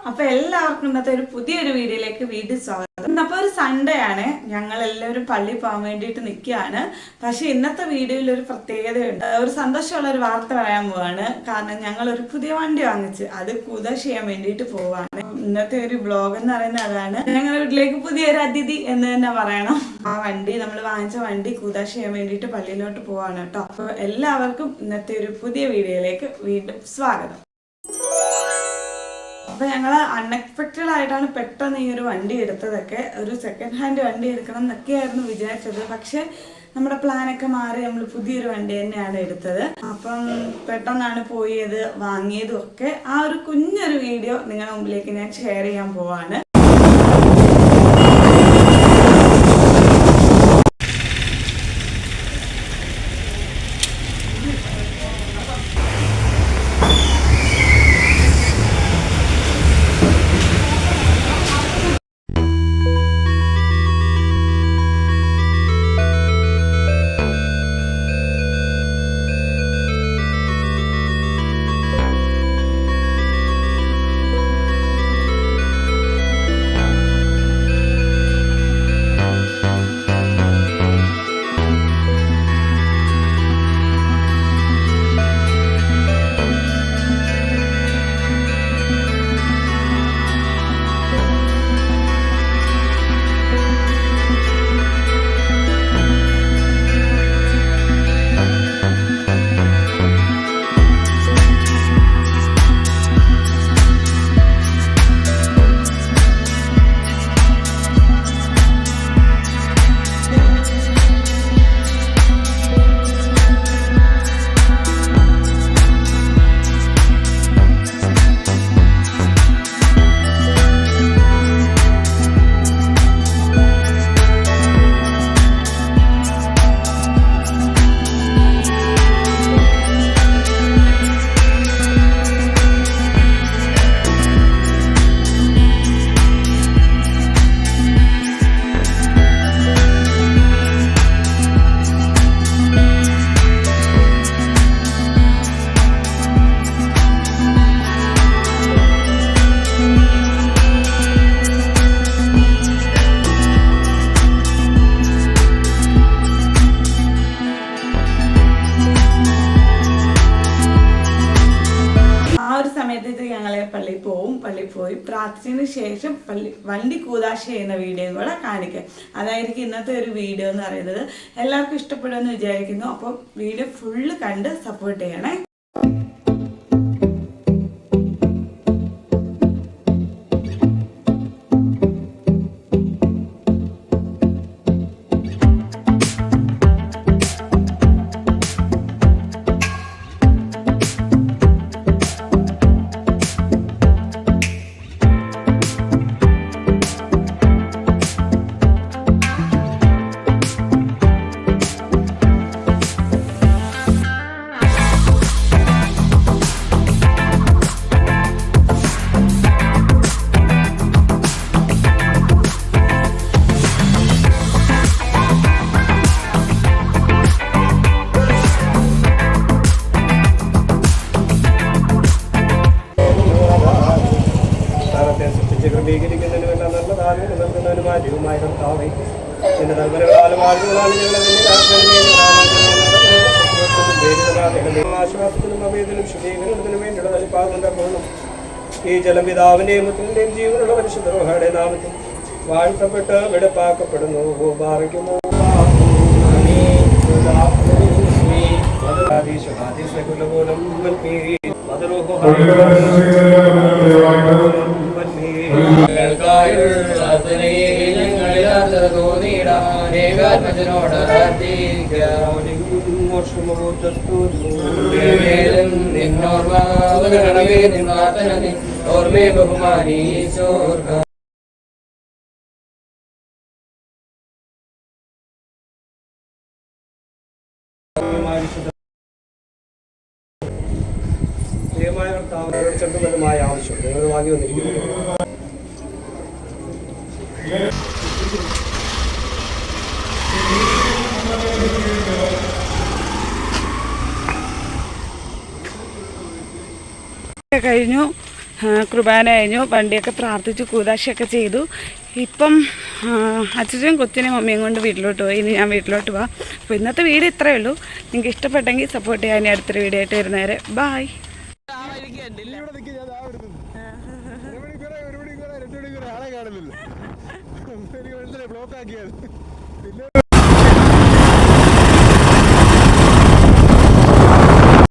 അപ്പൊ എല്ലാവർക്കും ഇന്നത്തെ ഒരു പുതിയൊരു വീഡിയോയിലേക്ക് വീണ്ടും സ്വാഗതം. ഇന്നപ്പോ ഒരു സൺഡേ ആണ്, ഞങ്ങൾ എല്ലാവരും പള്ളി പോകാൻ വേണ്ടിയിട്ട് നിൽക്കുകയാണ്. പക്ഷെ ഇന്നത്തെ വീഡിയോയിൽ ഒരു പ്രത്യേകതയുണ്ട്. ഒരു സന്തോഷമുള്ള ഒരു വാർത്ത പറയാൻ പോവാണ്. കാരണം ഞങ്ങൾ ഒരു പുതിയ വണ്ടി വാങ്ങിച്ച് അത് കൂതാശ ചെയ്യാൻ വേണ്ടിയിട്ട് പോവാണ്. ഇന്നത്തെ ഒരു ബ്ലോഗ് എന്ന് പറയുന്നത് അതാണ്. ഞങ്ങളുടെ വീട്ടിലേക്ക് പുതിയൊരു അതിഥി എന്ന് തന്നെ പറയണം. ആ വണ്ടി നമ്മൾ വാങ്ങിച്ച വണ്ടി കൂതാശ ചെയ്യാൻ വേണ്ടിയിട്ട് പള്ളിയിലോട്ട് പോവാണ് കേട്ടോ. അപ്പൊ എല്ലാവർക്കും ഇന്നത്തെ ഒരു പുതിയ വീഡിയോയിലേക്ക് വീണ്ടും സ്വാഗതം. അപ്പൊ ഞങ്ങള് അൺഎക്സ്പെക്റ്റഡ് ആയിട്ടാണ് പെട്ടെന്ന് ഈ ഒരു വണ്ടി എടുത്തതൊക്കെ. ഒരു സെക്കൻഡ് ഹാൻഡ് വണ്ടി എടുക്കണം എന്നൊക്കെയായിരുന്നു വിചാരിച്ചത്. പക്ഷെ നമ്മുടെ പ്ലാനൊക്കെ മാറി നമ്മൾ പുതിയൊരു വണ്ടി തന്നെയാണ് എടുത്തത്. അപ്പം പെട്ടെന്നാണ് പോയത്, വാങ്ങിയതും ഒക്കെ. ആ ഒരു കുഞ്ഞൊരു വീഡിയോ നിങ്ങളുടെ മുമ്പിലേക്ക് ഞാൻ ഷെയർ ചെയ്യാൻ പോവാണ്. പള്ളിയിൽ പോയി പ്രാർത്ഥിച്ചതിന് ശേഷം വണ്ടി കൂതാശ ചെയ്യുന്ന വീഡിയോ കൂടെ കാണിക്കുക. അതായിരിക്കും ഇന്നത്തെ ഒരു വീഡിയോ എന്ന് പറയുന്നത്. എല്ലാവർക്കും ഇഷ്ടപ്പെടുമെന്ന് വിചാരിക്കുന്നു. അപ്പോൾ വീഡിയോ ഫുള്ള് കണ്ട് സപ്പോർട്ട് ചെയ്യണേ. ആശ്വാസത്തിനും അഭയത്തിനും ശുദ്ധീകരണത്തിനും വേണ്ടിയുള്ള നൽകിപ്പാകുന്നുണ്ടാക്കണം. ഈ ജലപിതാവിന്റെയും മുത്തിന്റെയും ജീവനുള്ള പരിശുദ്ധ റൂഹായുടെ നാമത്തിൽ വാഴ്ത്തപ്പെട്ട് വെടുപ്പാക്കപ്പെടുന്നു. പാറിക്കുന്നു ഓർമ്മേ ബഹുമാനി ചെറുതുമായ ആവശ്യം നിങ്ങൾ വാങ്ങി വന്നിരിക്കുന്നു. കഴിഞ്ഞു. കുർബാന കഴിഞ്ഞു, വണ്ടിയൊക്കെ പ്രാർത്ഥിച്ചു, കൂതാശയൊക്കെ ചെയ്തു. ഇപ്പം അച്ഛനും കൊച്ചിനും മമ്മിയും കൊണ്ട് വീട്ടിലോട്ട് പോയി. ഇനി ഞാൻ വീട്ടിലോട്ട് പോവാം. അപ്പോൾ ഇന്നത്തെ വീഡിയോ ഇത്രയേ ഉള്ളൂ. നിങ്ങൾക്ക് ഇഷ്ടപ്പെട്ടെങ്കിൽ സപ്പോർട്ട് ചെയ്യാൻ അടുത്തൊരു വീഡിയോ ആയിട്ട് വരുന്നേരെ ബായ്. ആളെ കാണുന്നില്ല. ബ്ലോക്ക് ആക്കിയത്.